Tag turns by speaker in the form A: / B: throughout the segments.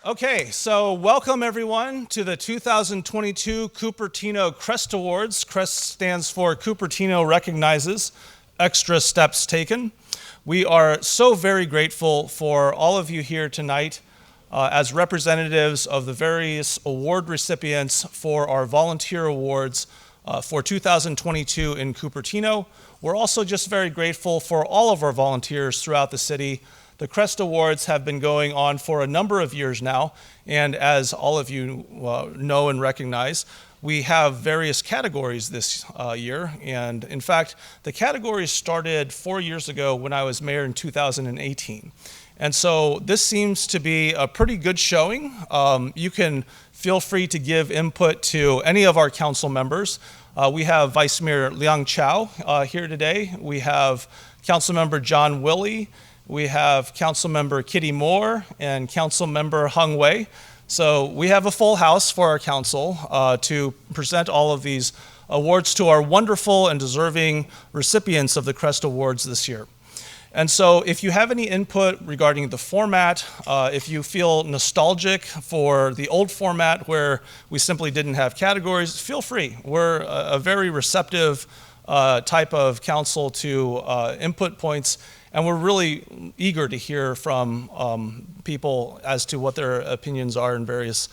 A: Okay, so welcome everyone to the 2022 Cupertino CREST Awards. CREST stands for Cupertino Recognizes Extra Steps Taken. We are so very grateful for all of you here tonight as representatives of the various award recipients for our volunteer awards for 2022 in Cupertino. We're also just very grateful for all of our volunteers throughout the city. The CREST Awards have been going on for a number of years now, and as all of you know and recognize, we have various categories this year, and in fact, the categories started 4 years ago when I was mayor in 2018. And so this seems to be a pretty good showing. You can feel free to give input to any of our council members. We have Vice Mayor Liang Chow here today. We have Councilmember John Willey. We have Councilmember Kitty Moore and Councilmember Hung Wei. So we have a full house for our council to present all of these awards to our wonderful and deserving recipients of the CREST Awards this year. And so if you have any input regarding the format, if you feel nostalgic for the old format where we simply didn't have categories, feel free. We're a very receptive type of council to input points, and we're really eager to hear from people as to what their opinions are in various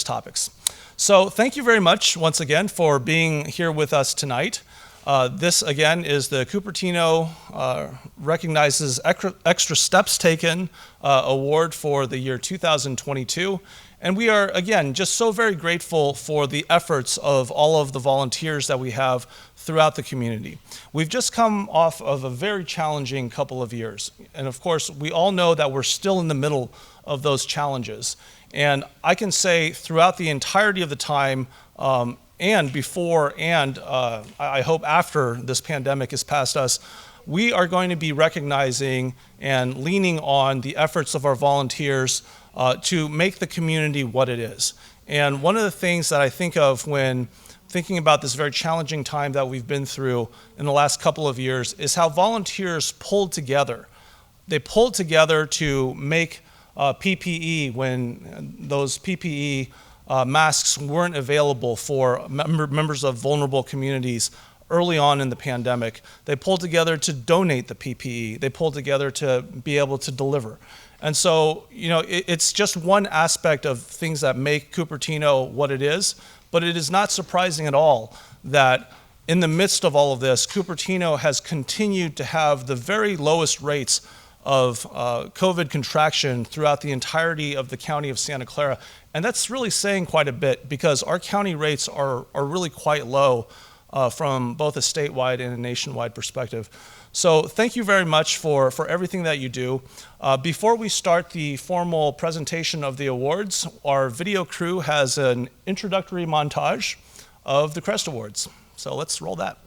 A: topics. So thank you very much once again for being here with us tonight. This again is the Cupertino Recognizes Extra Steps Taken Award for the year 2022. And we are, again, just so very grateful for the efforts of all of the volunteers that we have throughout the community. We've just come off of a very challenging couple of years. And of course, we all know that we're still in the middle of those challenges. And I can say throughout the entirety of the time, and before and I hope after this pandemic is past us, we are going to be recognizing and leaning on the efforts of our volunteers to make the community what it is. And one of the things that I think of when thinking about this very challenging time that we've been through in the last couple of years is how volunteers pulled together. They pulled together to make PPE when those PPE masks weren't available for members of vulnerable communities early on in the pandemic. They pulled together to donate the PPE. They pulled together to be able to deliver. And so, you know, it's just one aspect of things that make Cupertino what it is, but it is not surprising at all that in the midst of all of this, Cupertino has continued to have the very lowest rates of COVID contraction throughout the entirety of the county of Santa Clara. And that's really saying quite a bit because our county rates are really quite low from both a statewide and a nationwide perspective. So thank you very much for everything that you do. Before we start the formal presentation of the awards, our video crew has an introductory montage of the CREST Awards. So let's roll that.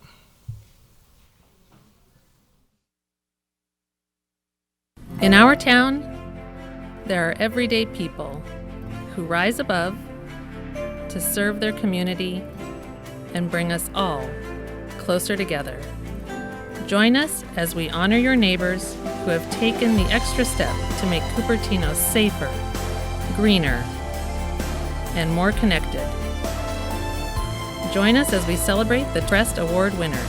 B: In our town, there are everyday people who rise above to serve their community and bring us all closer together. Join us as we honor your neighbors who have taken the extra step to make Cupertino safer, greener, and more connected. Join us as we celebrate the CREST Award winners.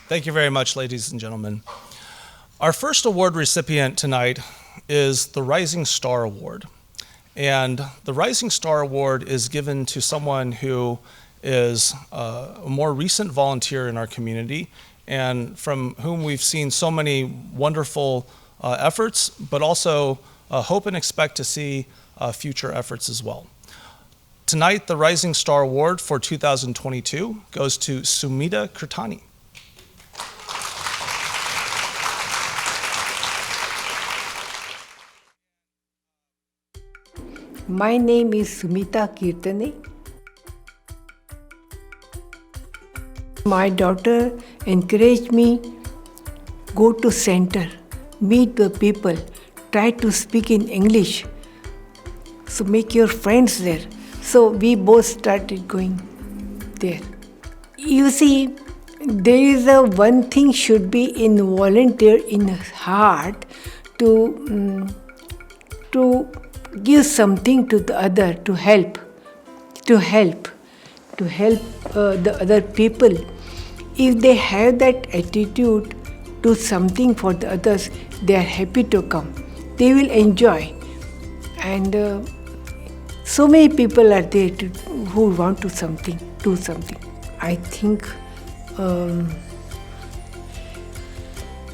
A: Thank you very much, ladies and gentlemen. Our first award recipient tonight is the Rising Star Award. And the Rising Star Award is given to someone who is a more recent volunteer in our community and from whom we've seen so many wonderful efforts, but also hope and expect to see future efforts as well. Tonight, the Rising Star Award for 2022 goes to Sumeeta Kirtane.
C: My name is Sumeeta Kirtane. My daughter encouraged me, go to center, meet the people, try to speak in English. So make your friends there. So we both started going there. You see, there is a one thing should be in volunteer in heart to give something to the other, to help the other people. If they have that attitude, do something for the others, they are happy to come. They will enjoy. And so many people are there who want to do something. I think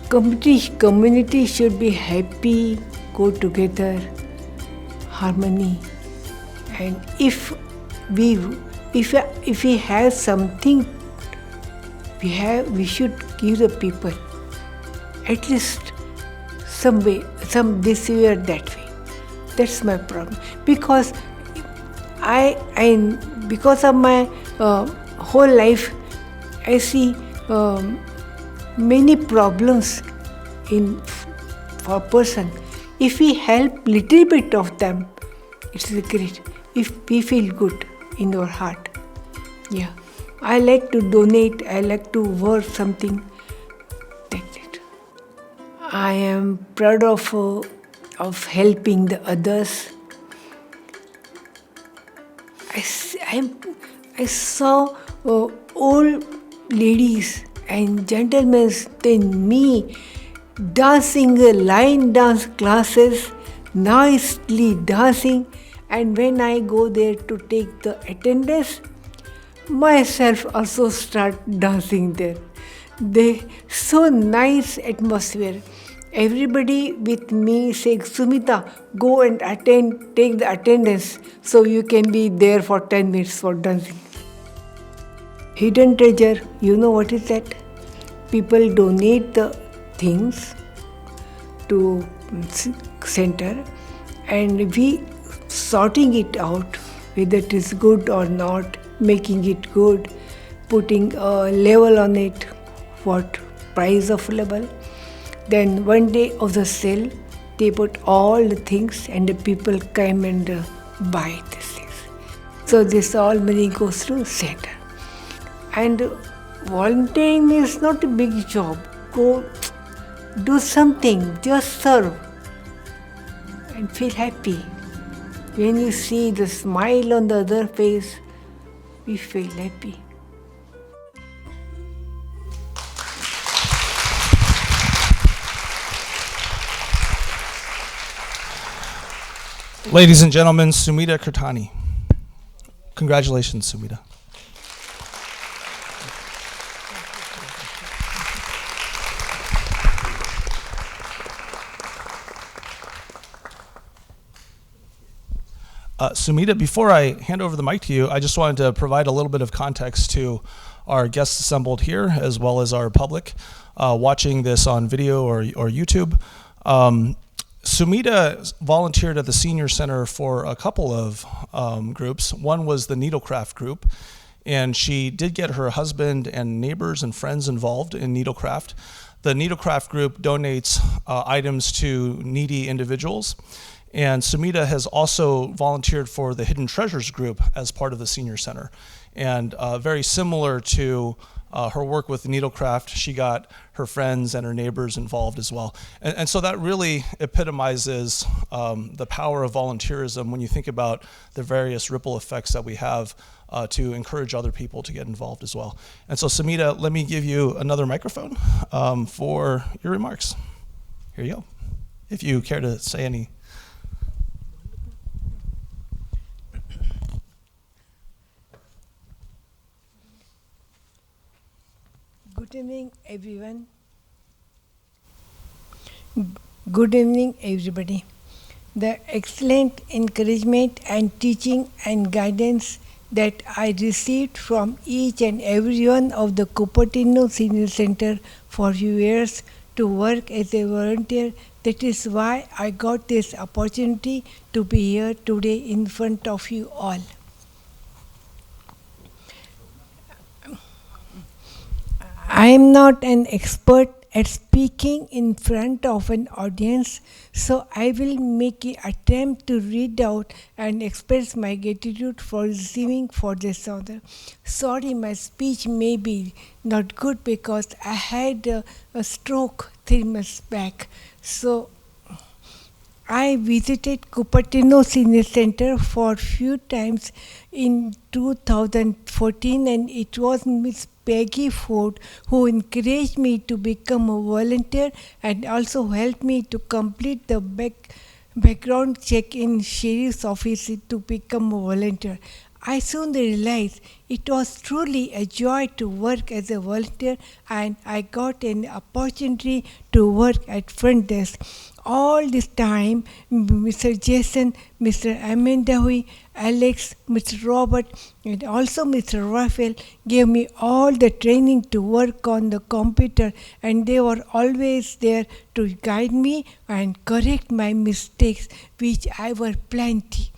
C: community should be happy, go together, harmony. And if we have something, we should give the people at least some way, some this way or that way. That's my problem. Because because of my whole life, I see many problems for a person. If we help little bit of them, it's great. If we feel good in our heart. Yeah. I like to donate, I like to work something. That's it. I am proud of helping the others. I saw old ladies and gentlemen than me dancing line dance classes, nicely dancing, and when I go there to take the attendance, myself also start dancing there. So nice atmosphere. Everybody with me saying, Sumeeta, go and take the attendance so you can be there for 10 minutes for dancing. Hidden treasure, you know what is that? People donate the things to center and we sorting it out whether it is good or not, making it good, putting a label on it, what price of label. Then one day of the sale, they put all the things and the people come and buy these things. So this all money goes to center. And volunteering is not a big job. Go do something, just serve and feel happy. When you see the smile on the other face, we feel happy.
A: Ladies and gentlemen, Sumeeta Kirtane. Congratulations, Sumeeta. Sumeeta, before I hand over the mic to you, I just wanted to provide a little bit of context to our guests assembled here, as well as our public watching this on video or YouTube. Sumeeta volunteered at the Senior Center for a couple of groups. One was the Needlecraft group, and she did get her husband and neighbors and friends involved in Needlecraft. The Needlecraft group donates items to needy individuals. And Sumeeta has also volunteered for the Hidden Treasures group as part of the Senior Center. And very similar to her work with Needlecraft, she got her friends and her neighbors involved as well. And so that really epitomizes the power of volunteerism when you think about the various ripple effects that we have to encourage other people to get involved as well. And so Sumeeta, let me give you another microphone for your remarks. Here you go. If you care to say any.
C: Good evening, everyone. Good evening, everybody. The excellent encouragement and teaching and guidance that I received from each and every one of the Cupertino Senior Center for years to work as a volunteer, that is why I got this opportunity to be here today in front of you all. I am not an expert at speaking in front of an audience, so I will make an attempt to read out and express my gratitude for receiving for this honor. Sorry, my speech may be not good because I had a stroke 3 months back. So I visited Cupertino Senior Center for a few times in 2014, and it was Miss Peggy Ford who encouraged me to become a volunteer and also helped me to complete the background check in Sheriff's office to become a volunteer. I soon realized it was truly a joy to work as a volunteer, and I got an opportunity to work at front desk. All this time, Mr. Jason, Mr. Amendahui, Alex, Mr. Robert, and also Mr. Raphael gave me all the training to work on the computer, and they were always there to guide me and correct my mistakes, which I were plenty.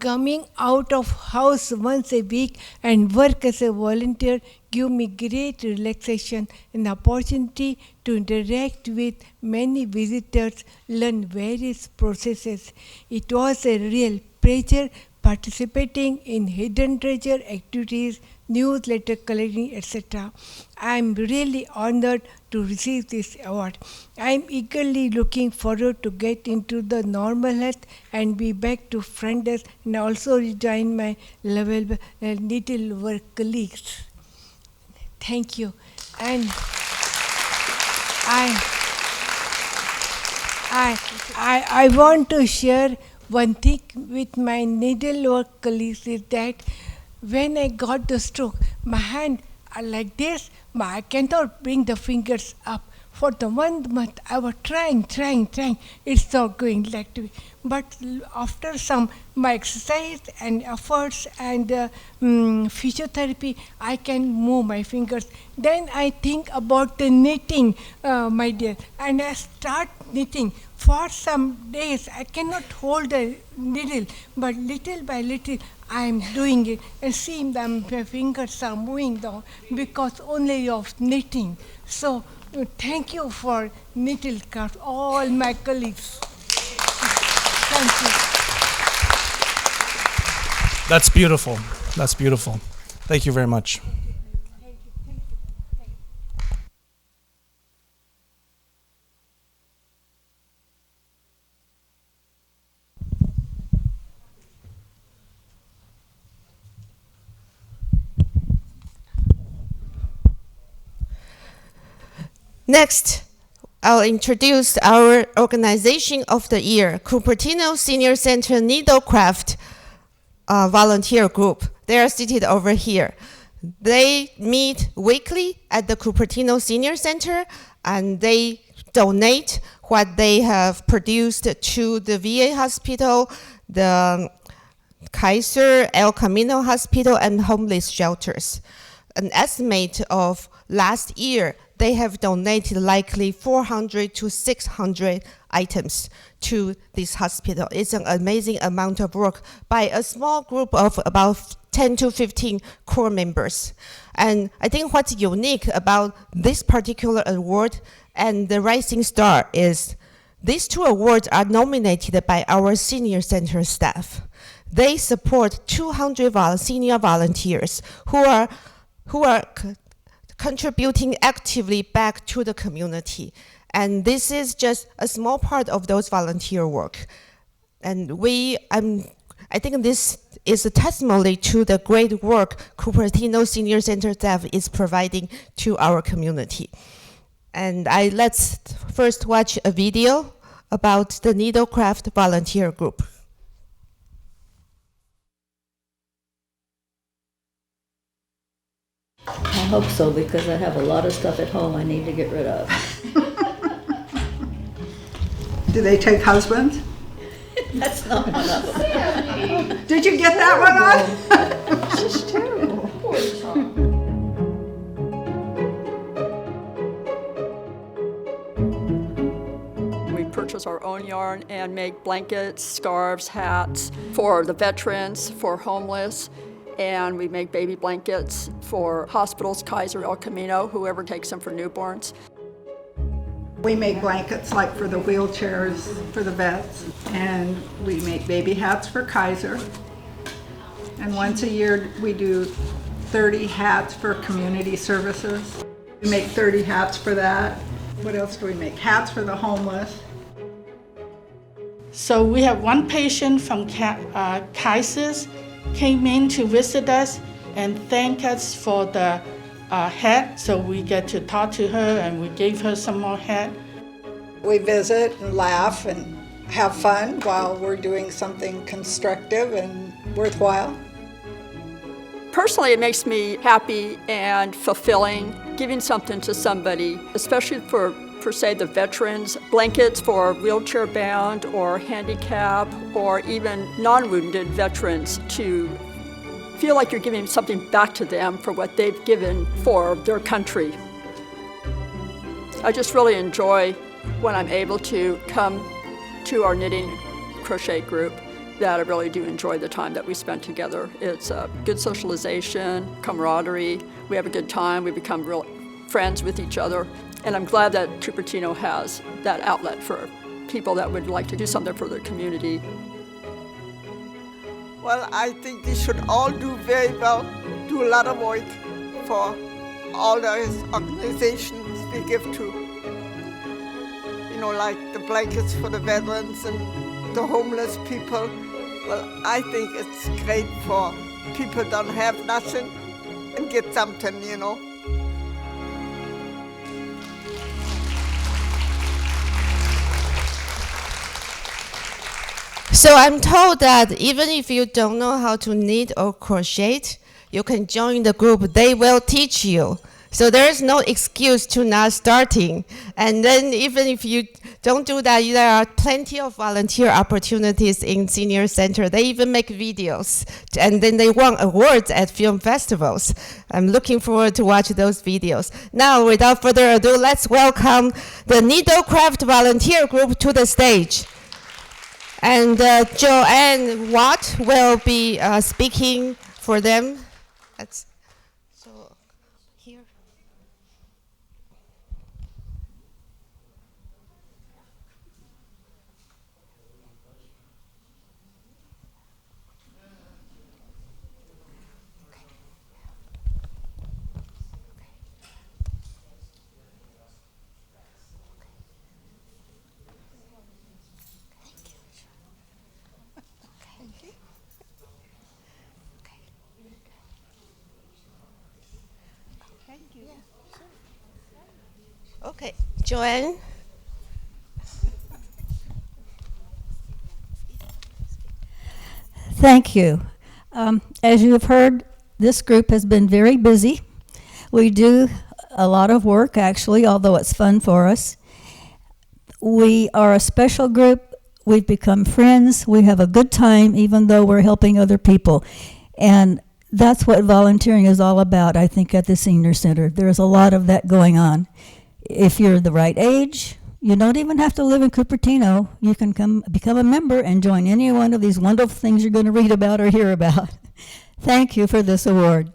C: Coming out of house once a week and work as a volunteer give me great relaxation and opportunity to interact with many visitors, learn various processes. It was a real pleasure participating in hidden treasure activities, newsletter collecting, etc. I am really honored to receive this award. I am eagerly looking forward to get into the normal health and be back to front desk and also rejoin my little work colleagues. Thank you. And I want to share one thing with my needlework colleagues is that when I got the stroke, my hand are like this, but I cannot bring the fingers up. For the 1 month, I was trying. It's not going like to. But after my exercise and efforts and physiotherapy, I can move my fingers. Then I think about the knitting, my dear, and I start knitting. For some days, I cannot hold a needle, but little by little, I am doing it. And see, my fingers are moving down because only of knitting. So, thank you for Needlecraft, all my colleagues. Thank you.
A: That's beautiful. That's beautiful. Thank you very much.
D: Next, I'll introduce our organization of the year, Cupertino Senior Center Needlecraft volunteer group. They are seated over here. They meet weekly at the Cupertino Senior Center, and they donate what they have produced to the VA hospital, the Kaiser El Camino Hospital, and homeless shelters. An estimate of last year, they have donated likely 400 to 600 items to this hospital. It's an amazing amount of work by a small group of about 10 to 15 core members. And I think what's unique about this particular award and the Rising Star is these two awards are nominated by our senior center staff. They support 200 senior volunteers who are contributing actively back to the community. And this is just a small part of those volunteer work. And I think this is a testimony to the great work Cupertino Senior Center staff is providing to our community. And let's first watch a video about the Needlecraft volunteer group.
E: I hope so, because I have a lot of stuff at home I need to get rid of.
F: Do they take husbands?
E: That's not one of them.
F: Did you get that one on? She's terrible.
G: We purchase our own yarn and make blankets, scarves, hats for the veterans, for homeless, and we make baby blankets for hospitals, Kaiser, El Camino, whoever takes them for newborns.
H: We make blankets like for the wheelchairs for the vets, and we make baby hats for Kaiser. And once a year we do 30 hats for community services. We make 30 hats for that. What else do we make? Hats for the homeless.
I: So we have one patient from Kaiser's came in to visit us and thank us for the hat. So we get to talk to her and we gave her some more hat.
H: We visit and laugh and have fun while we're doing something constructive and worthwhile.
G: Personally, it makes me happy and fulfilling, giving something to somebody, especially for say, the veterans, blankets for wheelchair-bound or handicap or even non-wounded veterans, to feel like you're giving something back to them for what they've given for their country. I just really enjoy when I'm able to come to our knitting crochet group, that I really do enjoy the time that we spend together. It's a good socialization, camaraderie. We have a good time. We become real friends with each other. And I'm glad that Cupertino has that outlet for people that would like to do something for their community.
J: Well, I think we should all do very well, do a lot of work for all those organizations we give to. You know, like the blankets for the veterans and the homeless people. Well, I think it's great for people don't have nothing and get something, you know.
D: So I'm told that even if you don't know how to knit or crochet, you can join the group. They will teach you. So there is no excuse to not starting. And then even if you don't do that, there are plenty of volunteer opportunities in senior center. They even make videos, and then they won awards at film festivals. I'm looking forward to watch those videos. Now, without further ado, let's welcome the Needlecraft volunteer group to the stage. And Joanne Watt will be speaking for them. So here. Okay, Joanne.
F: Thank you. As you have heard, this group has been very busy. We do a lot of work, actually, although it's fun for us. We are a special group. We've become friends. We have a good time, even though we're helping other people. And that's what volunteering is all about, I think, at the senior center. There's a lot of that going on. If you're the right age, you don't even have to live in Cupertino. You can come become a member and join any one of these wonderful things you're going to read about or hear about. Thank you for this award.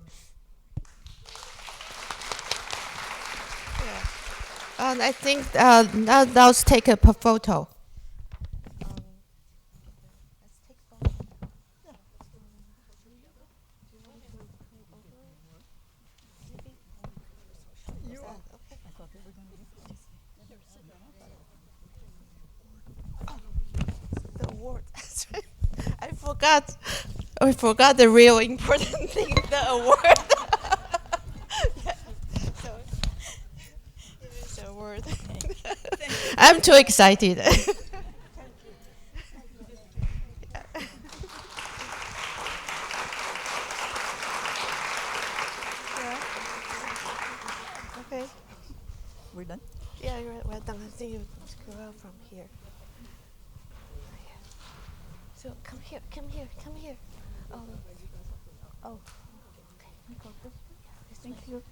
D: And I think now let's take a photo. I forgot the real important thing, the award. Yeah. So, it is an award. I'm too excited. Yeah. Okay.
F: We're done?
D: Yeah, we're done. I think you screw out from here. So come here. Oh. Okay. Thank you.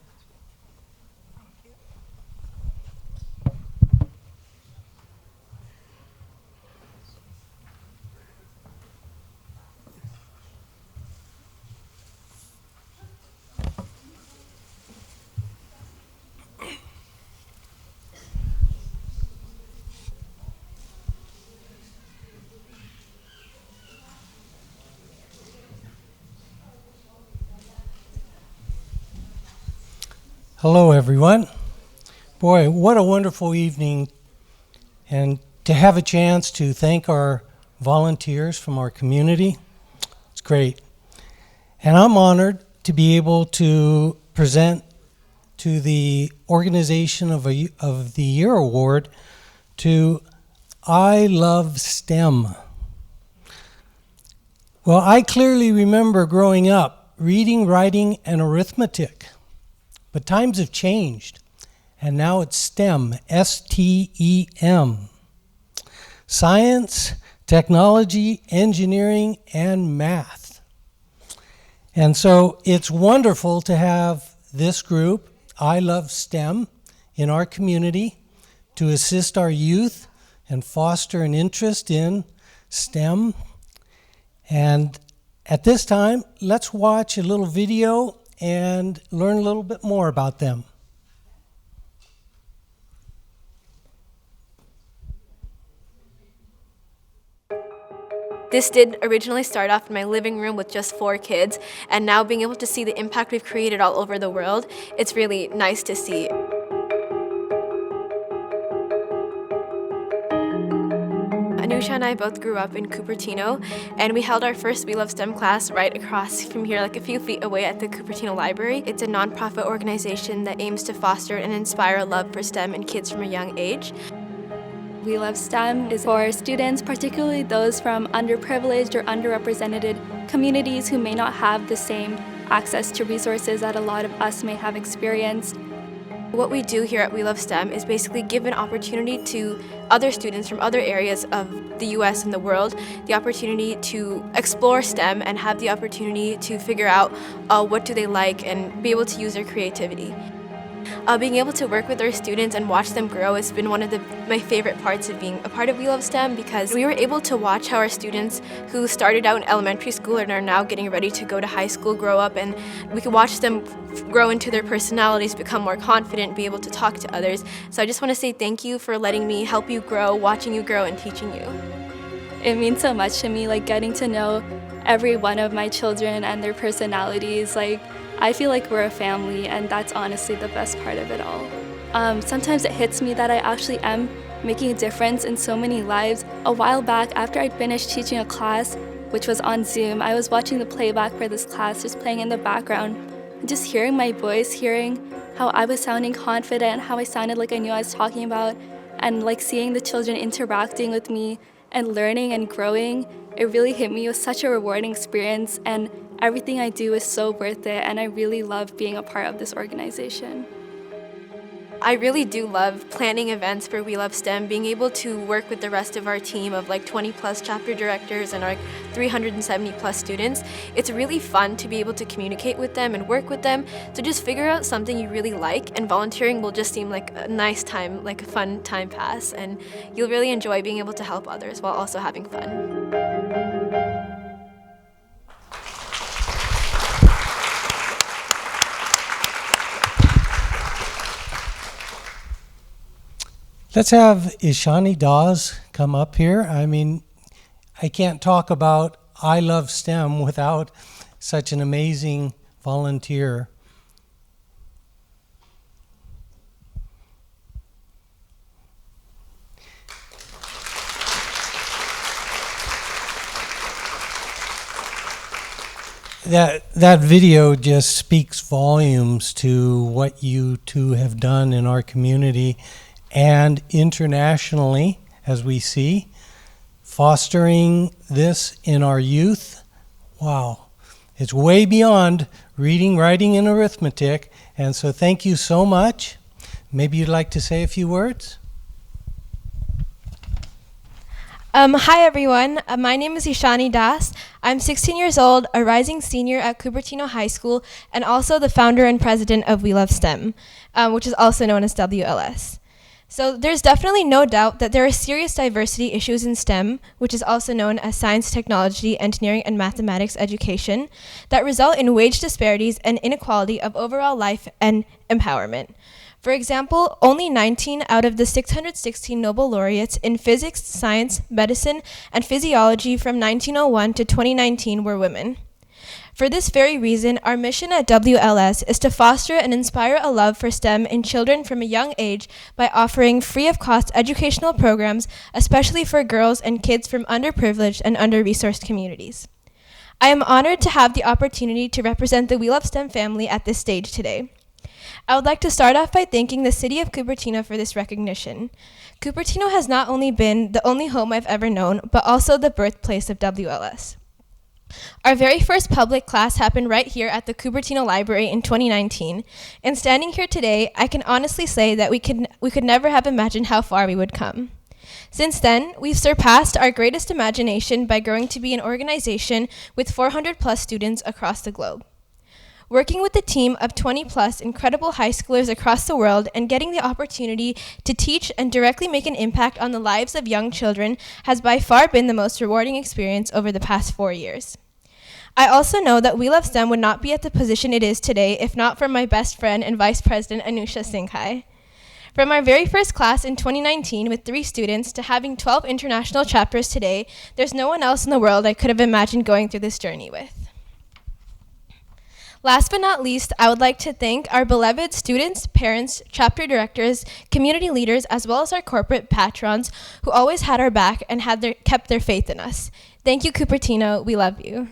K: Hello, everyone. Boy, what a wonderful evening, and to have a chance to thank our volunteers from our community. It's great. And I'm honored to be able to present to the Organization of the Year Award to I Love STEM. Well, I clearly remember growing up reading, writing, and arithmetic. But times have changed, and now it's STEM, S-T-E-M. Science, technology, engineering, and math. And so it's wonderful to have this group, I Love STEM, in our community to assist our youth and foster an interest in STEM. And at this time, let's watch a little video and learn a little bit more about them.
L: This did originally start off in my living room with just 4 kids, and now being able to see the impact we've created all over the world, it's really nice to see. Anusha and I both grew up in Cupertino, and we held our first We Love STEM class right across from here, like a few feet away at the Cupertino Library. It's a nonprofit organization that aims to foster and inspire a love for STEM in kids from a young age.
M: We Love STEM is for students, particularly those from underprivileged or underrepresented communities who may not have the same access to resources that a lot of us may have experienced.
L: What we do here at We Love STEM is basically give an opportunity to other students from other areas of the US and the world, the opportunity to explore STEM and have the opportunity to figure out what do they like and be able to use their creativity. Being able to work with our students and watch them grow has been one of my favorite parts of being a part of We Love STEM, because we were able to watch how our students who started out in elementary school and are now getting ready to go to high school grow up, and we could watch them grow into their personalities, become more confident, be able to talk to others. So I just want to say thank you for letting me help you grow, watching you grow, and teaching you.
M: It means so much to me, like getting to know every one of my children and their personalities. I feel like we're a family, and that's honestly the best part of it all. Sometimes it hits me that I actually am making a difference in so many lives. A while back, after I'd finished teaching a class, which was on Zoom, I was watching the playback for this class just playing in the background, and just hearing my voice, hearing how I was sounding confident, how I sounded like I knew what I was talking about, and like seeing the children interacting with me and learning and growing, it really hit me. It was such a rewarding experience, and everything I do is so worth it, and I really love being a part of this organization.
L: I really do love planning events for We Love STEM, being able to work with the rest of our team of 20 plus chapter directors and our 370 plus students. It's really fun to be able to communicate with them and work with them to just figure out something you really like, and volunteering will just seem like a nice time, like a fun time pass, and you'll really enjoy being able to help others while also having fun.
K: Let's have Ishani Dawes come up here. I mean, I can't talk about I Love STEM without such an amazing volunteer. That video just speaks volumes to what you two have done in our community and internationally, as we see, fostering this in our youth. Wow, it's way beyond reading, writing, and arithmetic, and so thank you so much. Maybe you'd like to say a few words?
N: Hi everyone, my name is Ishani Das. I'm 16 years old, a rising senior at Cupertino High School, and also the founder and president of We Love STEM, which is also known as WLS. So there's definitely no doubt that there are serious diversity issues in STEM, which is also known as science, technology, engineering, and mathematics education, that result in wage disparities and inequality of overall life and empowerment. For example, only 19 out of the 616 Nobel laureates in physics, science, medicine, and physiology from 1901 to 2019 were women. For this very reason, our mission at WLS is to foster and inspire a love for STEM in children from a young age by offering free of cost educational programs, especially for girls and kids from underprivileged and under-resourced communities. I am honored to have the opportunity to represent the We Love STEM family at this stage today. I would like to start off by thanking the City of Cupertino for this recognition. Cupertino has not only been the only home I've ever known, but also the birthplace of WLS. Our very first public class happened right here at the Cupertino Library in 2019, and standing here today, I can honestly say that we could never have imagined how far we would come. Since then, we've surpassed our greatest imagination by growing to be an organization with 400 plus students across the globe. Working with a team of 20 plus incredible high schoolers across the world and getting the opportunity to teach and directly make an impact on the lives of young children has by far been the most rewarding experience over the past 4 years. I also know that We Love STEM would not be at the position it is today if not for my best friend and Vice President Anusha Singhai. From our very first class in 2019 with 3 students to having 12 international chapters today, there's no one else in the world I could have imagined going through this journey with. Last but not least, I would like to thank our beloved students, parents, chapter directors, community leaders, as well as our corporate patrons who always had our back and kept their faith in us. Thank you, Cupertino. We love you.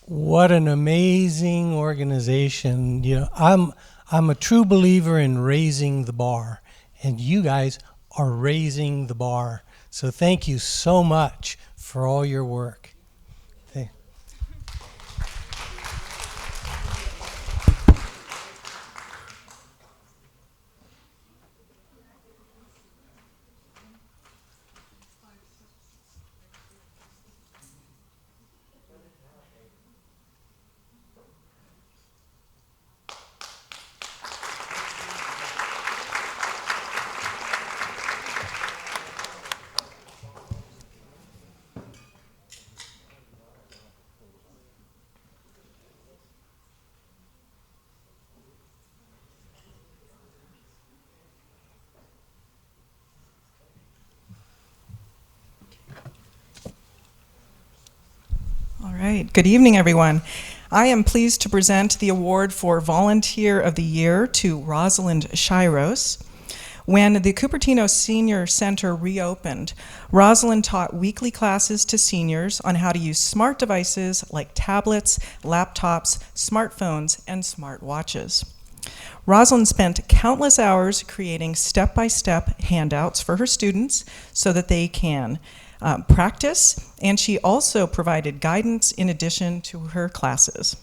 K: What an amazing organization. You know, I'm a true believer in raising the bar, and you guys are raising the bar. So thank you so much for all your work.
O: All right, good evening, everyone. I am pleased to present the award for Volunteer of the Year to Rosalind Schiros. When the Cupertino Senior Center reopened, Rosalind taught weekly classes to seniors on how to use smart devices like tablets, laptops, smartphones, and smartwatches. Rosalind spent countless hours creating step-by-step handouts for her students so that they can practice, and she also provided guidance in addition to her classes.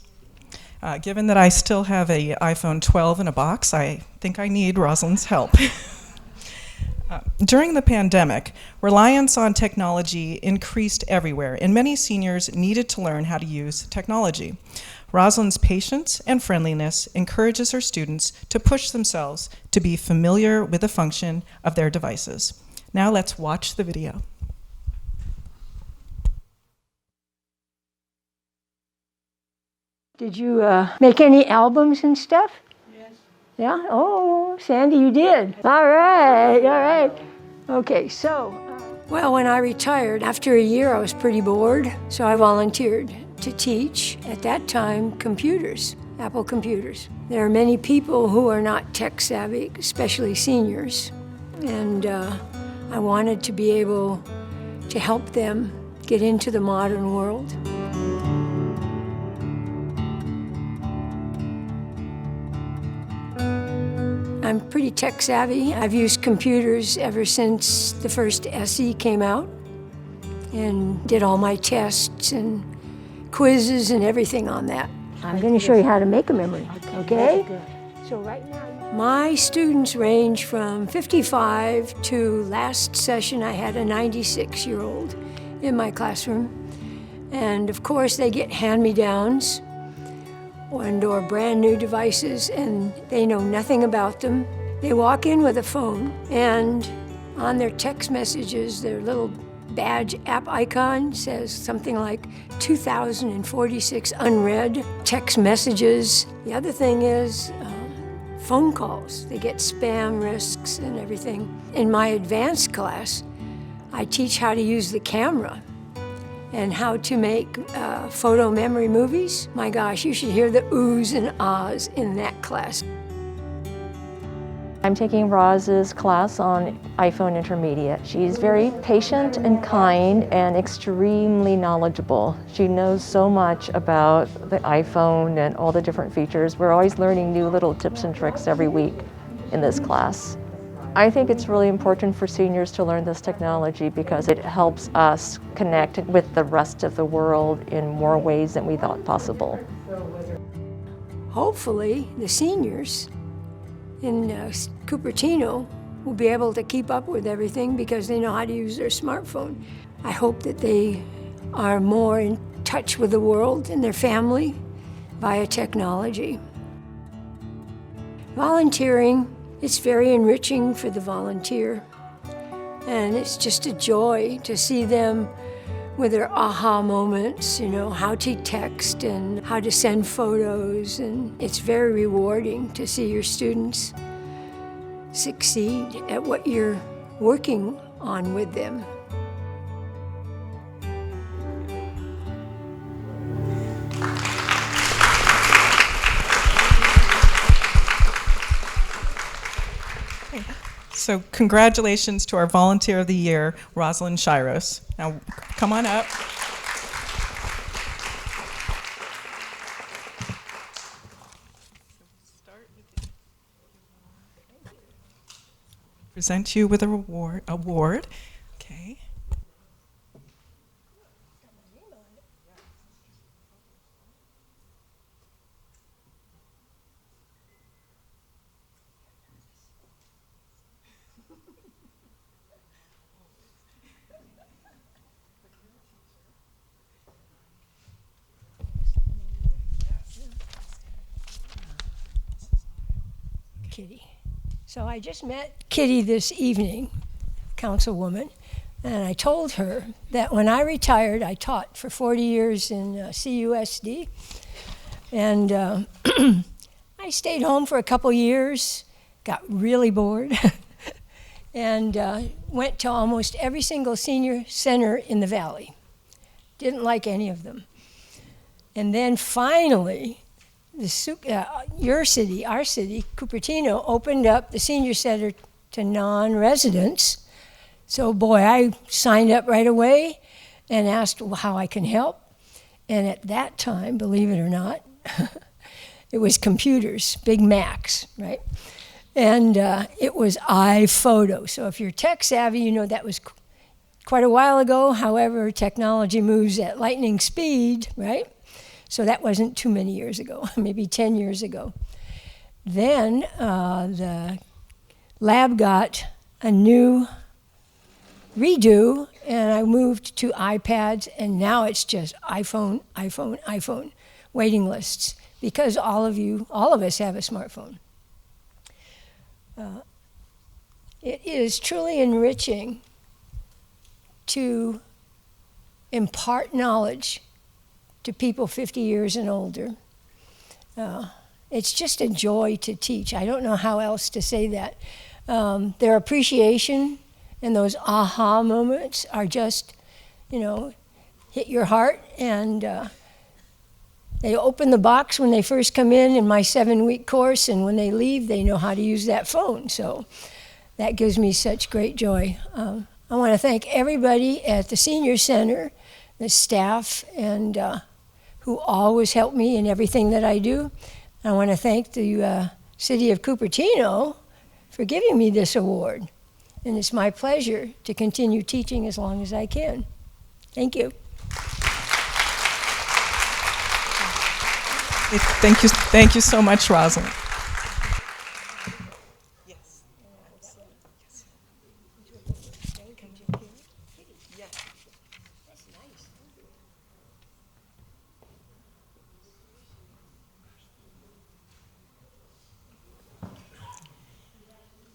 O: Given that I still have an iPhone 12 in a box, I think I need Rosalind's help. During the pandemic, reliance on technology increased everywhere, and many seniors needed to learn how to use technology. Rosalind's patience and friendliness encourages her students to push themselves to be familiar with the function of their devices. Now let's watch the video.
P: Did you make any albums and stuff? Yes. Yeah? Oh, Sandy, you did. All right. Okay, so. Well, when I retired, after a year, I was pretty bored, so I volunteered to teach, at that time, computers, Apple computers. There are many people who are not tech savvy, especially seniors, and I wanted to be able to help them get into the modern world. I'm pretty tech savvy. I've used computers ever since the first SE came out and did all my tests and quizzes and everything on that. I'm going to show you how to make a memory, okay? So right now, my students range from 55 to last session I had a 96-year-old in my classroom. And of course they get hand-me-downs or brand new devices, and they know nothing about them. They walk in with a phone, and on their text messages, their little badge app icon says something like 2,046 unread text messages. The other thing is phone calls. They get spam risks and everything. In my advanced class, I teach how to use the camera and how to make photo memory movies. My gosh, you should hear the oohs and ahs in that class.
Q: I'm taking Roz's class on iPhone Intermediate. She's very patient and kind and extremely knowledgeable. She knows so much about the iPhone and all the different features. We're always learning new little tips and tricks every week in this class. I think it's really important for seniors to learn this technology because it helps us connect with the rest of the world in more ways than we thought possible.
P: Hopefully, the seniors in Cupertino will be able to keep up with everything because they know how to use their smartphone. I hope that they are more in touch with the world and their family via technology. Volunteering, it's very enriching for the volunteer, and it's just a joy to see them with their aha moments, you know, how to text and how to send photos, and it's very rewarding to see your students succeed at what you're working on with them.
O: So congratulations to our Volunteer of the Year, Rosalind Schiros. Now, come on up. Present you with a award. Okay.
P: Kitty. So I just met Kitty this evening, councilwoman, and I told her that when I retired, I taught for 40 years in CUSD, and I stayed home for a couple years, got really bored, and went to almost every single senior center in the valley. Didn't like any of them. And then finally, your city, our city, Cupertino, opened up the senior center to non-residents. So boy, I signed up right away and asked how I can help. And at that time, believe it or not, it was computers, Big Macs, right? And it was iPhoto. So if you're tech savvy, you know that was quite a while ago. However, technology moves at lightning speed, right? So that wasn't too many years ago, maybe 10 years ago. Then the lab got a new redo, and I moved to iPads, and now it's just iPhone, iPhone, iPhone, waiting lists, because all of us have a smartphone. It is truly enriching to impart knowledge to people 50 years and older. It's just a joy to teach. I don't know how else to say that. Their appreciation and those aha moments are just, you know, hit your heart, and they open the box when they first come in my 7-week course, and when they leave, they know how to use that phone. So that gives me such great joy. I want to thank everybody at the Senior Center, the staff, and who always help me in everything that I do. I want to thank the City of Cupertino for giving me this award. And it's my pleasure to continue teaching as long as I can. Thank you.
O: Thank you so much, Rosalind.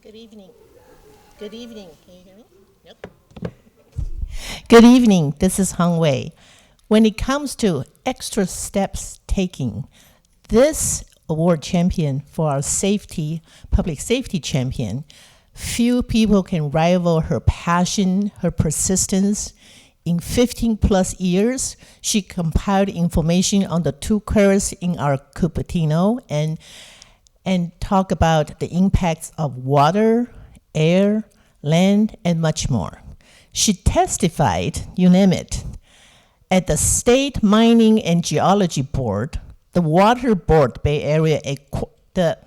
R: Good evening. Good evening. Can you hear me? Nope. Good evening. This is Hung Wei. When it comes to extra steps taking, this award champion for our public safety champion. Few people can rival her passion, her persistence. In 15 plus years, she compiled information on the two currents in our Cupertino and talk about the impacts of water, air, land, and much more. She testified, you name it, at the State Mining and Geology Board, the Water Board Bay Area, the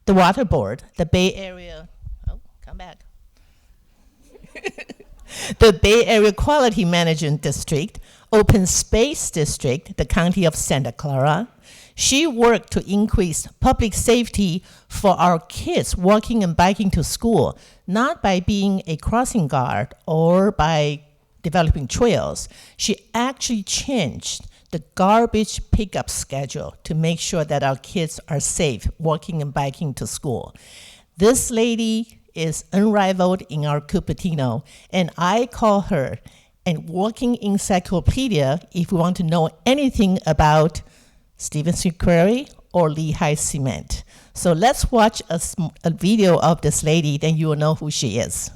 R: Water Board, the Bay Area, the Bay Area Quality Management District, Open Space District, the County of Santa Clara. She worked to increase public safety for our kids walking and biking to school, not by being a crossing guard or by developing trails. She actually changed the garbage pickup schedule to make sure that our kids are safe walking and biking to school. This lady is unrivaled in our Cupertino, and I call her a walking encyclopedia if you want to know anything about Stevens Creek Quarry or Lehigh Cement. So let's watch a video of this lady, then you will know who she is.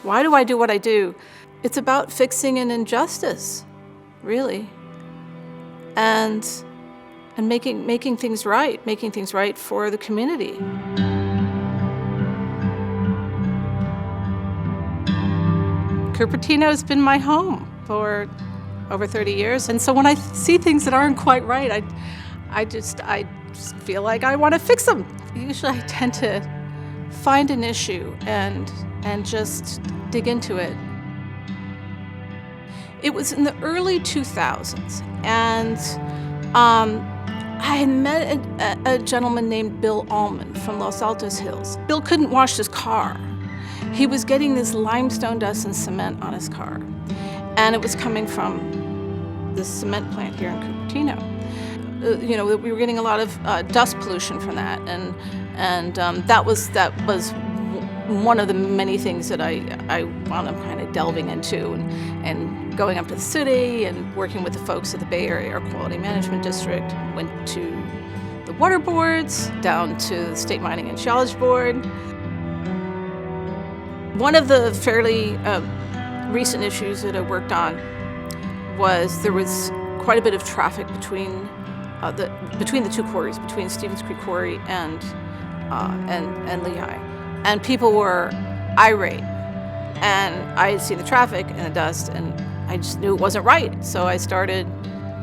S: Why do I do what I do? It's about fixing an injustice, really. And making things right for the community. Cupertino has been my home for over 30 years, and so when I see things that aren't quite right, I just feel like I want to fix them. Usually I tend to find an issue and just dig into it. It was in the early 2000s, and I had met a gentleman named Bill Allman from Los Altos Hills. Bill couldn't wash his car. He was getting this limestone dust and cement on his car, and it was coming from the cement plant here in Cupertino. We were getting a lot of dust pollution from that, and that was one of the many things that I wound up kind of delving into and going up to the city and working with the folks at the Bay Area Air Quality Management District. Went to the water boards, down to the State Mining and Geology Board. One of the fairly recent issues that I worked on was there was quite a bit of traffic between the two quarries, between Stevens Creek Quarry and Lehigh. And people were irate, and I had seen the traffic and the dust, and I just knew it wasn't right. So I started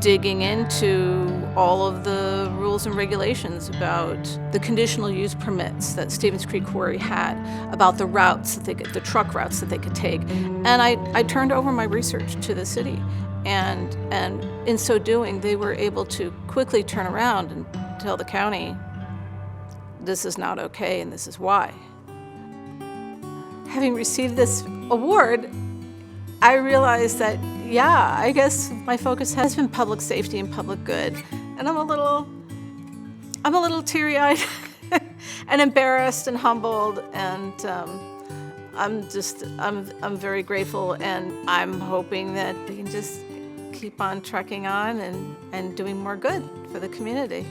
S: digging into all of the rules and regulations about the conditional use permits that Stevens Creek Quarry had, about the routes that the truck routes that they could take, and I turned over my research to the city, and in so doing, they were able to quickly turn around and tell the county, this is not okay, and this is why. Having received this award, I realized that, yeah, I guess my focus has been public safety and public good, and I'm a little teary-eyed and embarrassed and humbled, and I'm very grateful, and I'm hoping that we can just keep on trekking on and doing more good for the community.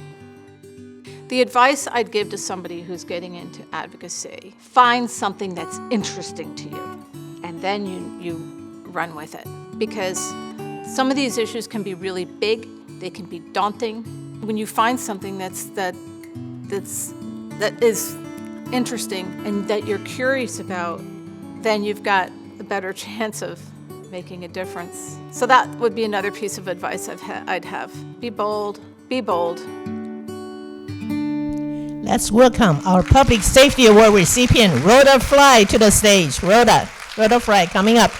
S: The advice I'd give to somebody who's getting into advocacy, find something that's interesting to you, and then you run with it. Because some of these issues can be really big, they can be daunting. When you find something that is interesting and that you're curious about, then you've got a better chance of making a difference. So that would be another piece of advice I'd have. Be bold, be bold.
R: Let's welcome our Public Safety Award recipient, Rhoda Fry, to the stage. Rhoda Fry, coming up.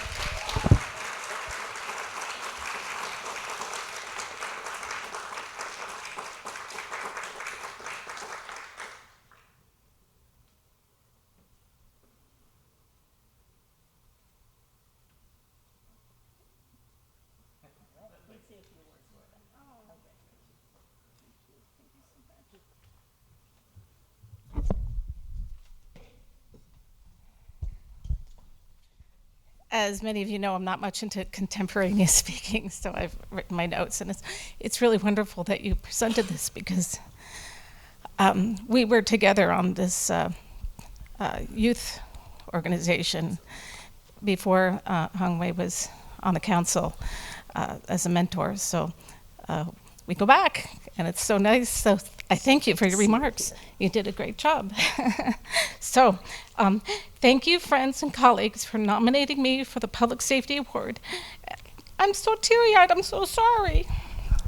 T: as many of you know, I'm not much into contemporaneous speaking, so I've written my notes, and it's really wonderful that you presented this because we were together on this youth organization before Hong Wei was on the council as a mentor. So we go back, and it's so nice. So I thank you for your remarks. You did a great job. So thank you, friends and colleagues, for nominating me for the Public Safety Award. I'm so teary-eyed. I'm so sorry.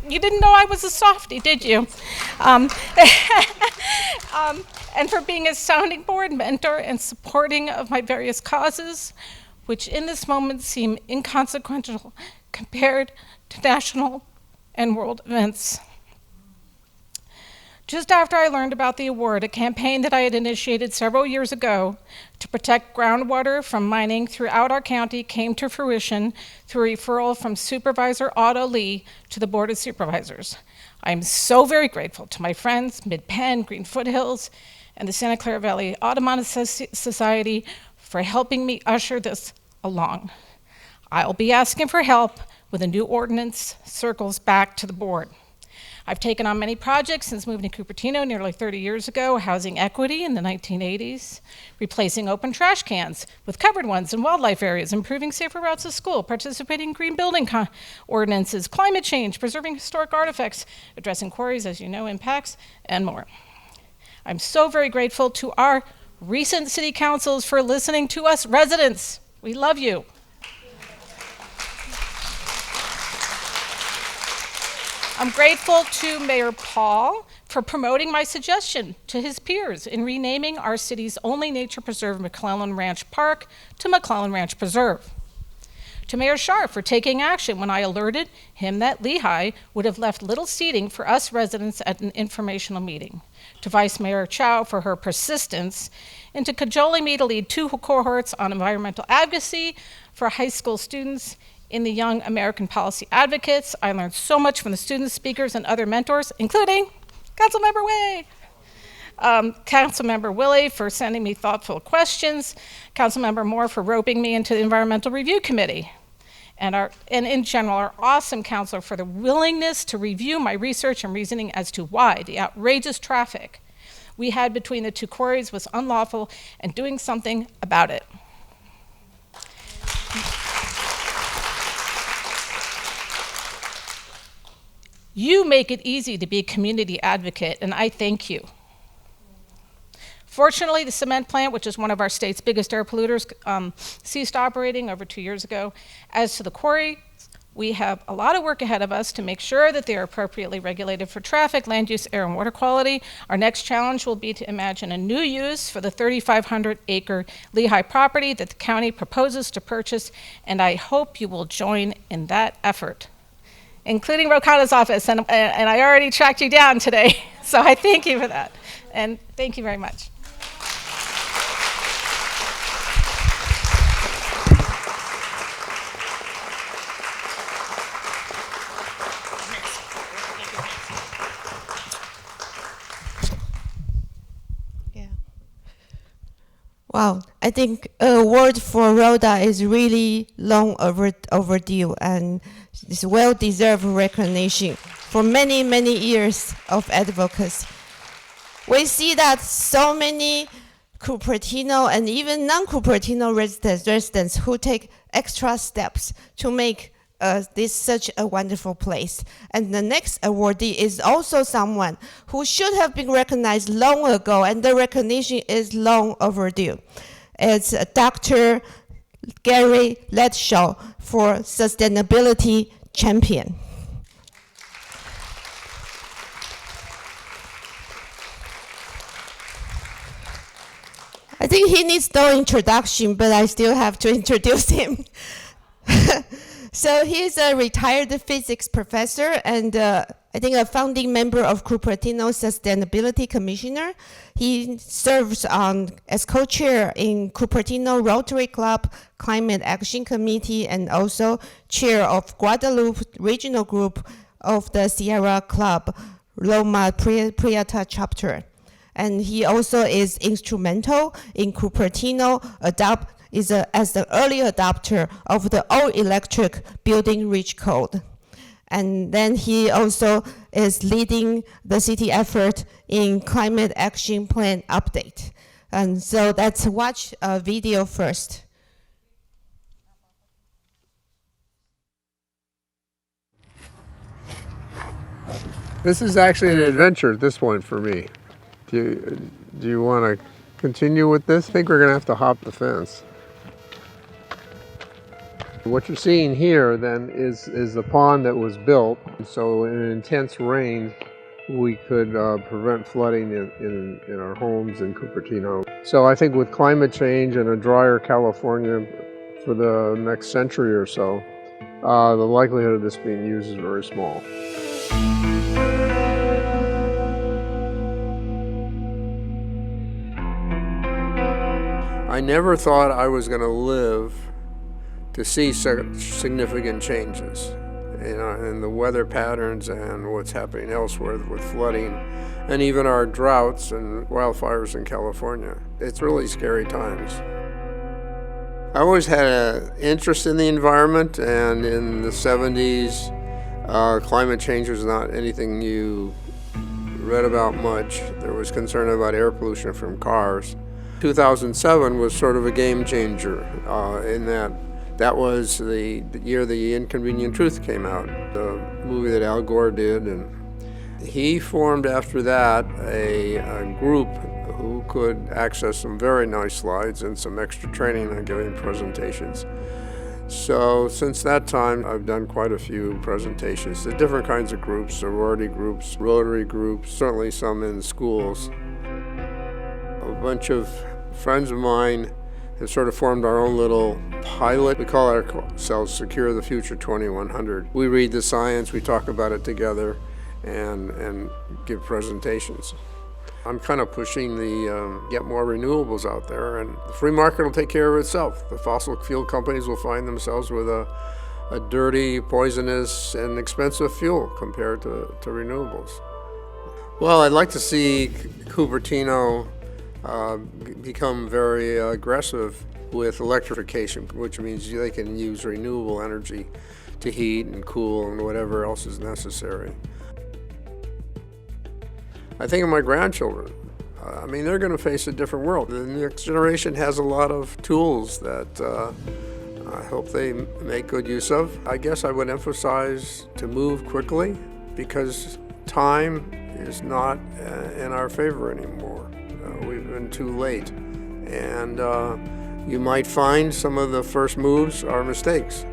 T: You didn't know I was a softie, did you? And for being a sounding board, mentor, and supporting of my various causes, which in this moment seem inconsequential compared to national and world events. Just after I learned about the award, a campaign that I had initiated several years ago to protect groundwater from mining throughout our county came to fruition through a referral from Supervisor Otto Lee to the Board of Supervisors. I'm so very grateful to my friends, Mid-Penn, Green Foothills, and the Santa Clara Valley Audubon Society for helping me usher this along. I'll be asking for help when the new ordinance circles back to the board. I've taken on many projects since moving to Cupertino nearly 30 years ago: housing equity in the 1980s, replacing open trash cans with covered ones in wildlife areas, improving safer routes to school, participating in green building ordinances, climate change, preserving historic artifacts, addressing quarries, as you know, impacts, and more. I'm so very grateful to our recent city councils for listening to us residents. We love you. I'm grateful to Mayor Paul for promoting my suggestion to his peers in renaming our city's only nature preserve, McClellan Ranch Park, to McClellan Ranch Preserve. To Mayor Sharp for taking action when I alerted him that Lehigh would have left little seating for us residents at an informational meeting. To Vice Mayor Chow for her persistence, and to cajoling me to lead 2 cohorts on environmental advocacy for high school students in the Young American Policy Advocates. I learned so much from the students, speakers, and other mentors, including Councilmember Way. Councilmember Willie for sending me thoughtful questions, Councilmember Moore for roping me into the Environmental Review Committee, and in general, our awesome counselor for the willingness to review my research and reasoning as to why the outrageous traffic we had between the 2 quarries was unlawful and doing something about it. You make it easy to be a community advocate, and I thank you. Fortunately, the cement plant, which is one of our state's biggest air polluters, ceased operating over 2 years ago. As to the quarry, we have a lot of work ahead of us to make sure that they are appropriately regulated for traffic, land use, air, and water quality. Our next challenge will be to imagine a new use for the 3,500-acre Lehigh property that the county proposes to purchase, and I hope you will join in that effort, including Rokata's office, and I already tracked you down today, so I thank you for that, and thank you very much.
D: Wow, I think an award for Rhoda is really long overdue, and it's well-deserved recognition for many, many years of advocacy. We see that so many Cupertino and even non-Cupertino residents who take extra steps to make this such a wonderful place. And the next awardee is also someone who should have been recognized long ago, and the recognition is long overdue. It's Dr. Gary Latshaw for Sustainability Champion. I think he needs no introduction, but I still have to introduce him. So he's a retired physics professor and I think a founding member of Cupertino Sustainability Commissioner. He serves as co-chair in Cupertino Rotary Club Climate Action Committee and also chair of Guadalupe Regional Group of the Sierra Club Loma Prieta chapter. And he also is instrumental in Cupertino is as the early adopter of the all-electric building reach code. And then he also is leading the city effort in climate action plan update. And so let's watch a video first.
U: This is actually an adventure at this point for me. Do you want to continue with this? I think we're going to have to hop the fence. What you're seeing here then is the pond that was built. So in an intense rain, we could prevent flooding in our homes in Cupertino. So I think with climate change and a drier California for the next century or so, the likelihood of this being used is very small. I never thought I was going to live to see such significant changes, in the weather patterns and what's happening elsewhere with flooding and even our droughts and wildfires in California. It's really scary times. I always had an interest in the environment, and in the 70s, climate change was not anything you read about much. There was concern about air pollution from cars. 2007 was sort of a game changer in that was the year The Inconvenient Truth came out, the movie that Al Gore did, and he formed after that a group who could access some very nice slides and some extra training on giving presentations. So since that time, I've done quite a few presentations to different kinds of groups, sorority groups, Rotary groups, certainly some in schools. A bunch of friends of mine have sort of formed our own little pilot. We call ourselves Secure the Future 2100. We read the science, we talk about it together, and give presentations. I'm kind of pushing the get more renewables out there, and the free market will take care of itself. The fossil fuel companies will find themselves with a dirty, poisonous, and expensive fuel compared to renewables. Well, I'd like to see Cupertino become very aggressive with electrification, which means they can use renewable energy to heat and cool and whatever else is necessary. I think of my grandchildren. I mean, they're going to face a different world. The next generation has a lot of tools that I hope they make good use of. I guess I would emphasize to move quickly, because time is not in our favor anymore. We've been too late, and you might find some of the first moves are mistakes,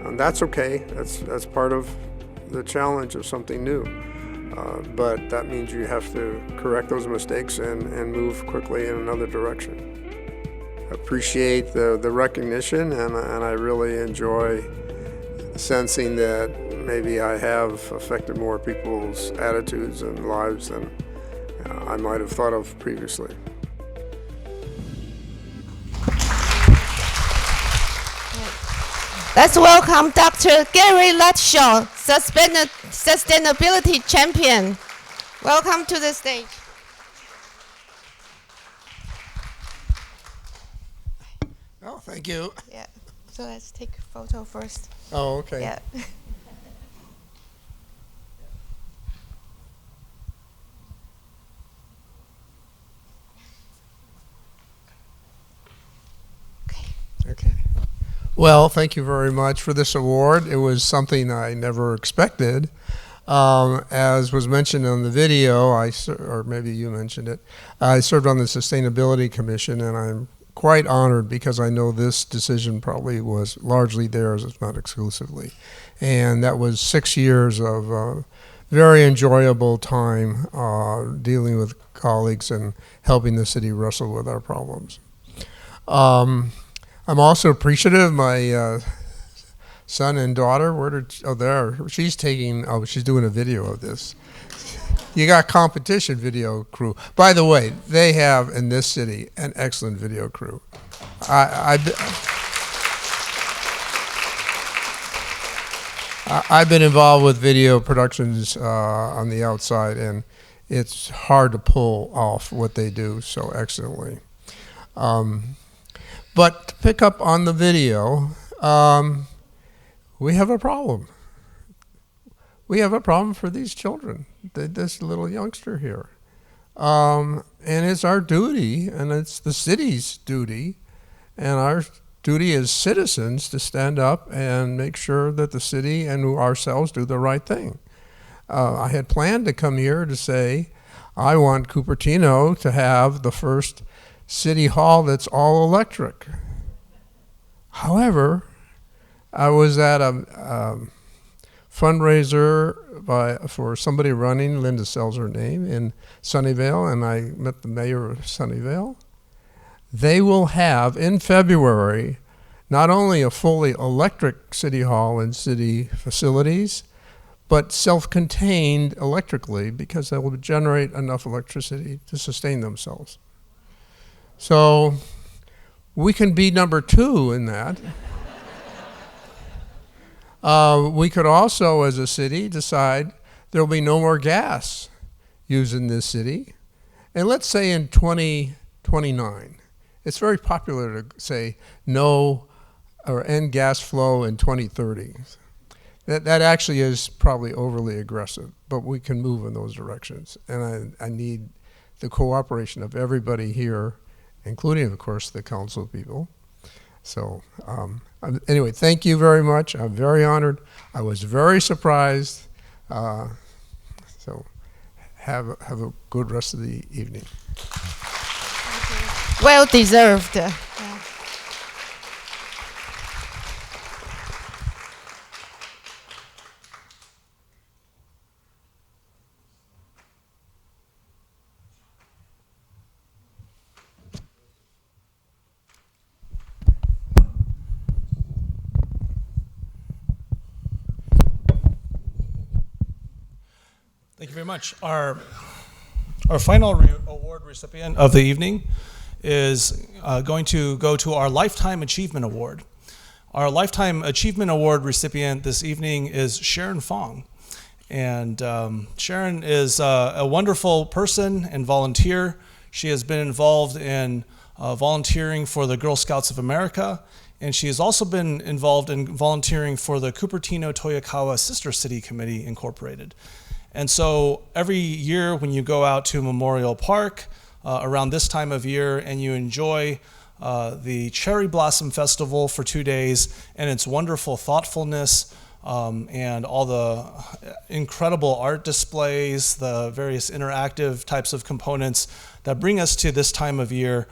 U: and that's okay. That's part of the challenge of something new, but that means you have to correct those mistakes and move quickly in another direction. Appreciate the recognition, and I really enjoy sensing that maybe I have affected more people's attitudes and lives than I might have thought of previously.
D: Let's welcome Dr. Gary Latshaw, Sustainability Champion. Welcome to the stage.
U: Oh, thank you.
D: Yeah. So let's take a photo first.
U: Oh, okay.
D: Yeah.
U: Okay. Well, thank you very much for this award. It was something I never expected. As was mentioned on the video, or maybe you mentioned it, I served on the Sustainability Commission, and I'm quite honored because I know this decision probably was largely theirs, if not exclusively. And that was 6 years of very enjoyable time dealing with colleagues and helping the city wrestle with our problems. I'm also appreciative. My son and daughter, she's doing a video of this. You got competition video crew. By the way, they have in this city an excellent video crew. I've been involved with video productions on the outside, and it's hard to pull off what they do so excellently. But to pick up on the video, we have a problem. We have a problem for these children, this little youngster here. And it's our duty, and it's the city's duty, and our duty as citizens to stand up and make sure that the city and ourselves do the right thing. I had planned to come here to say, I want Cupertino to have the first city hall that's all electric. However, I was at a fundraiser for somebody running, Linda sells her name, in Sunnyvale, and I met the mayor of Sunnyvale. They will have, in February, not only a fully electric city hall and city facilities, but self-contained electrically, because they will generate enough electricity to sustain themselves. So we can be number 2 in that. We could also, as a city, decide there will be no more gas used in this city. And let's say in 2029, it's very popular to say no or end gas flow in 2030. That actually is probably overly aggressive, but we can move in those directions. And I need the cooperation of everybody here, including, of course, the council people. So anyway, thank you very much. I'm very honored. I was very surprised. So have a good rest of the evening.
D: Well deserved.
A: Thank you very much. Our final award recipient of the evening is going to go to our Lifetime Achievement Award. Our Lifetime Achievement Award recipient this evening is Sharon Fong. And Sharon is a wonderful person and volunteer. She has been involved in volunteering for the Girl Scouts of America, and she has also been involved in volunteering for the Cupertino Toyokawa Sister City Committee Incorporated. And so every year when you go out to Memorial Park around this time of year and you enjoy the Cherry Blossom Festival for 2 days and its wonderful thoughtfulness and all the incredible art displays, the various interactive types of components that bring us to this time of year,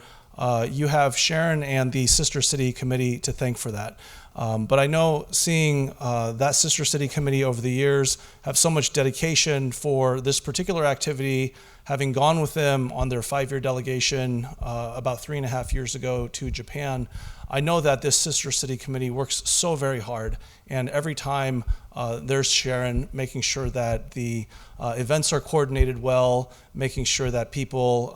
A: you have Sharon and the Sister City Committee to thank for that. But I know seeing that Sister City Committee over the years have so much dedication for this particular activity, having gone with them on their 5-year delegation about 3.5 years ago to Japan, I know that this Sister City Committee works so very hard, and every time there's Sharon making sure that the events are coordinated well, making sure that people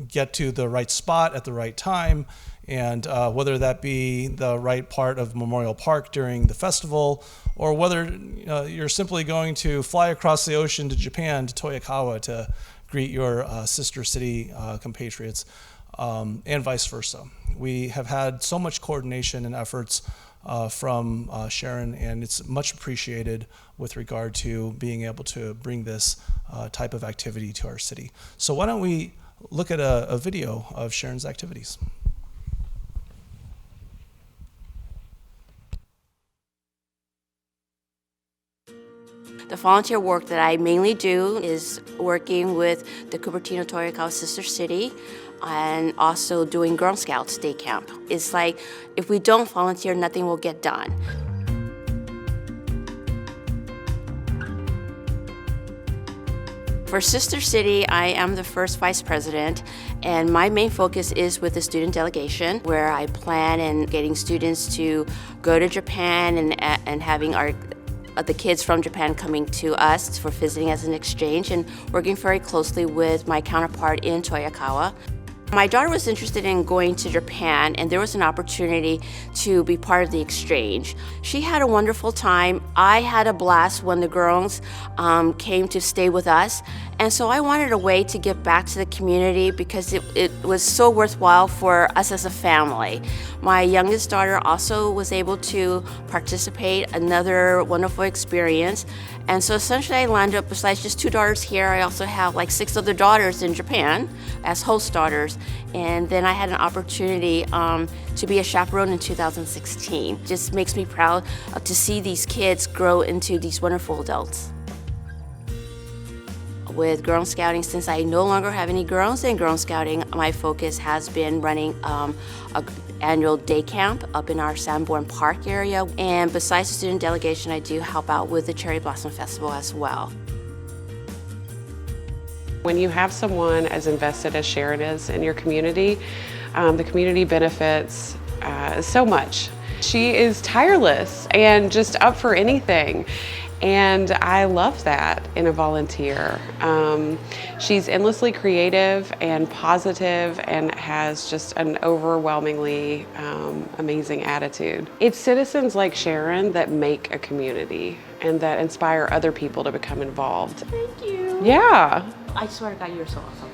A: get to the right spot at the right time, and whether that be the right part of Memorial Park during the festival, or whether you're simply going to fly across the ocean to Japan, to Toyokawa, to greet your sister city compatriots, and vice versa. We have had so much coordination and efforts from Sharon, and it's much appreciated with regard to being able to bring this type of activity to our city. So why don't we look at a video of Sharon's activities.
B: The volunteer work that I mainly do is working with the Cupertino Toyokawa Sister City and also doing Girl Scouts Day Camp. It's like if we don't volunteer, nothing will get done. For Sister City, I am the first vice president, and my main focus is with the student delegation, where I plan and getting students to go to Japan and having the kids from Japan coming to us for visiting as an exchange, and working very closely with my counterpart in Toyokawa. My daughter was interested in going to Japan, and there was an opportunity to be part of the exchange. She had a wonderful time. I had a blast when the girls came to stay with us, and so I wanted a way to give back to the community because it was so worthwhile for us as a family. My youngest daughter also was able to participate, another wonderful experience. And so essentially I landed up, besides just 2 daughters here, I also have like 6 other daughters in Japan as host daughters. And then I had an opportunity to be a chaperone in 2016. Just makes me proud to see these kids grow into these wonderful adults. With Girl Scouting, since I no longer have any girls in Girl Scouting, my focus has been running an annual day camp up in our Sanborn Park area. And besides the student delegation, I do help out with the Cherry Blossom Festival as well.
C: When you have someone as invested as Sharon is in your community, the community benefits so much. She is tireless and just up for anything. And I love that in a volunteer. She's endlessly creative and positive and has just an overwhelmingly amazing attitude. It's citizens like Sharon that make a community and that inspire other people to become involved.
B: Thank you.
C: Yeah.
B: I swear to God, you're so awesome.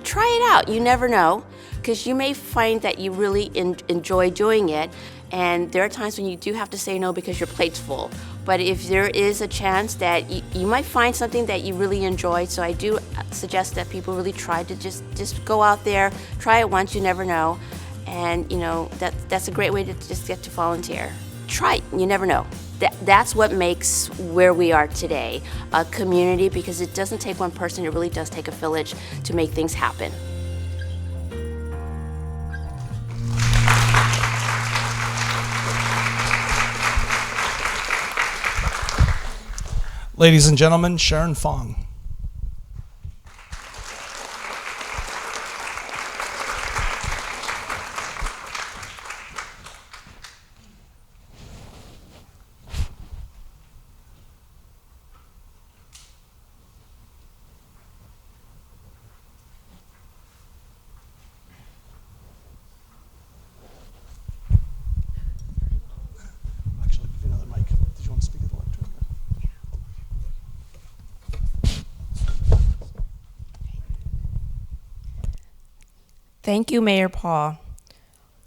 B: Try it out, you never know, because you may find that you really enjoy doing it. And there are times when you do have to say no because your plate's full. But if there is a chance that you might find something that you really enjoy, so I do suggest that people really try to just go out there, try it once, you never know. And you know, that's a great way to just get to volunteer. Try it, you never know. That's what makes where we are today a community, because it doesn't take one person, it really does take a village to make things happen.
A: Ladies and gentlemen, Sharon Fong. Actually, give you another mic. Did you want to speak at the lectern?
B: Thank you, Mayor Paul.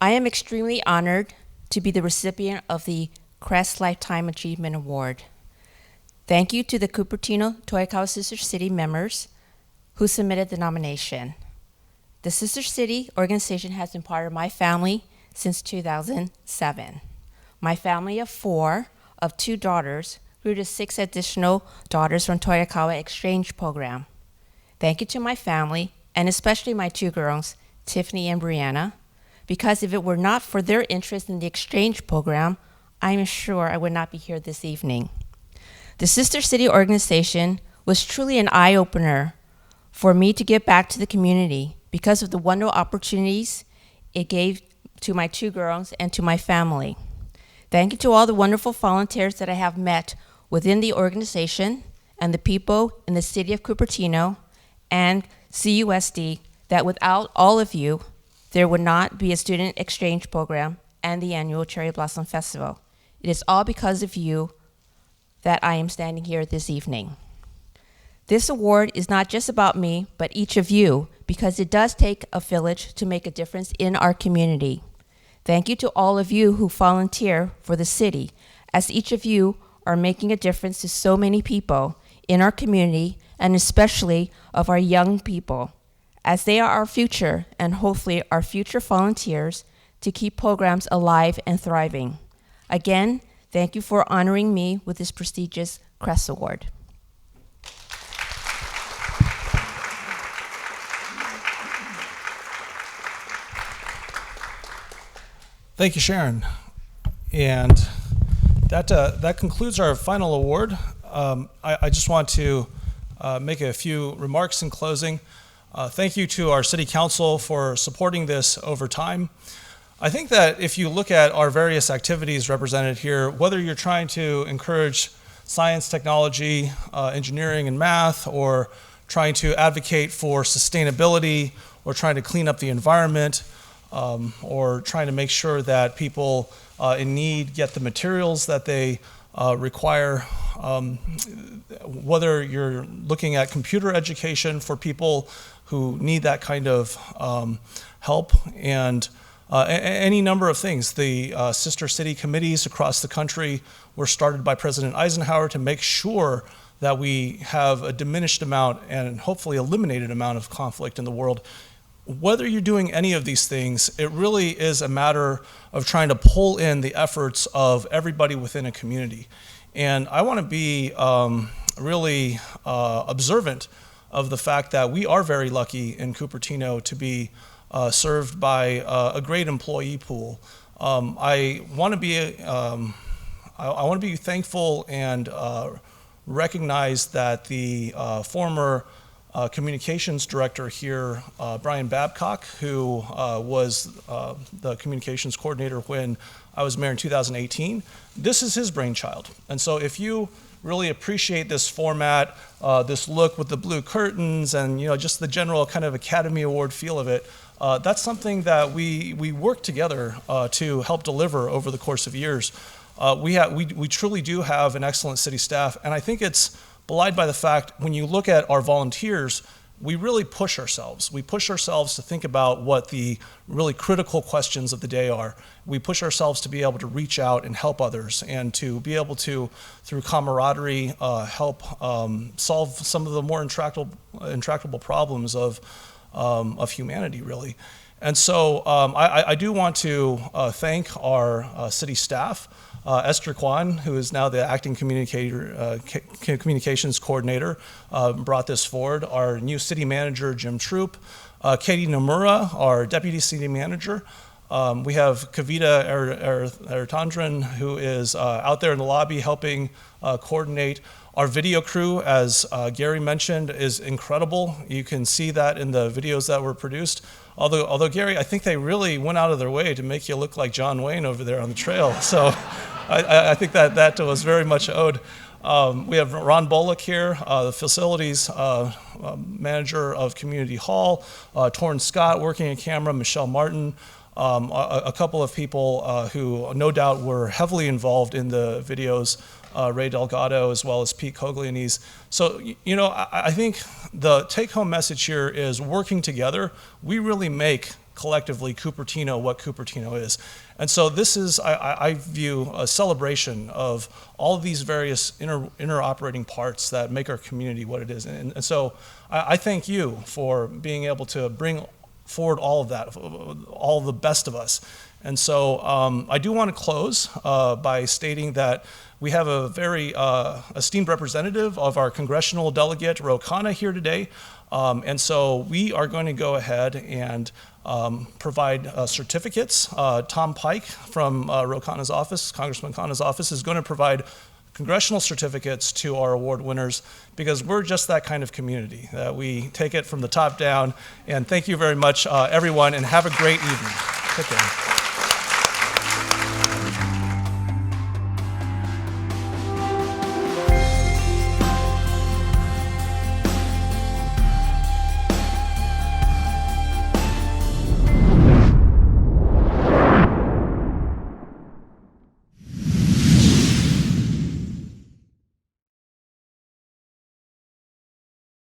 B: I am extremely honored to be the recipient of the CREST Lifetime Achievement Award. Thank you to the Cupertino Toyokawa Sister City members who submitted the nomination. The Sister City organization has been part of my family since 2007. My family of 4 of 2 daughters grew to 6 additional daughters from Toyokawa Exchange Program. Thank you to my family, and especially my 2 girls, Tiffany and Brianna, because if it were not for their interest in the exchange program, I'm sure I would not be here this evening. The Sister City organization was truly an eye-opener for me to give back to the community because of the wonderful opportunities it gave to my 2 girls and to my family. Thank you to all the wonderful volunteers that I have met within the organization and the people in the city of Cupertino and CUSD, that without all of you, there would not be a student exchange program and the annual Cherry Blossom Festival. It is all because of you that I am standing here this evening. This award is not just about me, but each of you, because it does take a village to make a difference in our community. Thank you to all of you who volunteer for the city, as each of you are making a difference to so many people in our community, and especially of our young people, as they are our future and hopefully our future volunteers to keep programs alive and thriving. Again, thank you for honoring me with this prestigious CREST Award.
A: Thank you, Sharon. And that concludes our final award. I just want to make a few remarks in closing. Thank you to our City Council for supporting this over time. I think that if you look at our various activities represented here, whether you're trying to encourage science, technology, engineering, and math, or trying to advocate for sustainability, or trying to clean up the environment, or trying to make sure that people in need get the materials that they require. Whether you're looking at computer education for people who need that kind of help, and any number of things. The sister city committees across the country were started by President Eisenhower to make sure that we have a diminished amount and hopefully eliminated amount of conflict in the world. Whether you're doing any of these things, it really is a matter of trying to pull in the efforts of everybody within a community. And I want to be really observant of the fact that we are very lucky in Cupertino to be served by a great employee pool. I want to be thankful and recognize that the former communications director here, Brian Babcock, who was the communications coordinator when I was mayor in 2018, this is his brainchild. And so if you really appreciate this format, this look with the blue curtains and just the general kind of Academy Award feel of it, that's something that we work together to help deliver over the course of years. We truly do have an excellent city staff, and I think it's belied by the fact when you look at our volunteers, we really push ourselves. We push ourselves to think about what the really critical questions of the day are. We push ourselves to be able to reach out and help others, and to be able to, through camaraderie, help solve some of the more intractable problems of humanity, really. And so I do want to thank our city staff. Esther Kwan, who is now the acting communications coordinator, brought this forward. Our new city manager, Jim Troop. Katie Nomura, our deputy city manager. We have Kavita Eritandran, who is out there in the lobby helping coordinate. Our video crew, as Gary mentioned, is incredible. You can see that in the videos that were produced. Although Gary, I think they really went out of their way to make you look like John Wayne over there on the trail. So I think that was very much owed. We have Ron Bullock here, the facilities manager of Community Hall, Torrin Scott working in camera, Michelle Martin, a couple of people who no doubt were heavily involved in the videos, Ray Delgado as well as Pete Coglianese. So, I think the take-home message here is working together, we really make collectively Cupertino what Cupertino is. And so this is, I view, a celebration of all of these various inter-operating parts that make our community what it is. And so I thank you for being able to bring forward all of that, all the best of us. And so I do want to close by stating that we have a very esteemed representative of our congressional delegate, Rhoda, here today. And so we are going to go ahead and provide certificates. Tom Pike from Rhoda's office, Congressman Khanna's office, is going to provide congressional certificates to our award winners, because we're just that kind of community, that we take it from the top down. And thank you very much, everyone, and have a great evening. Take care.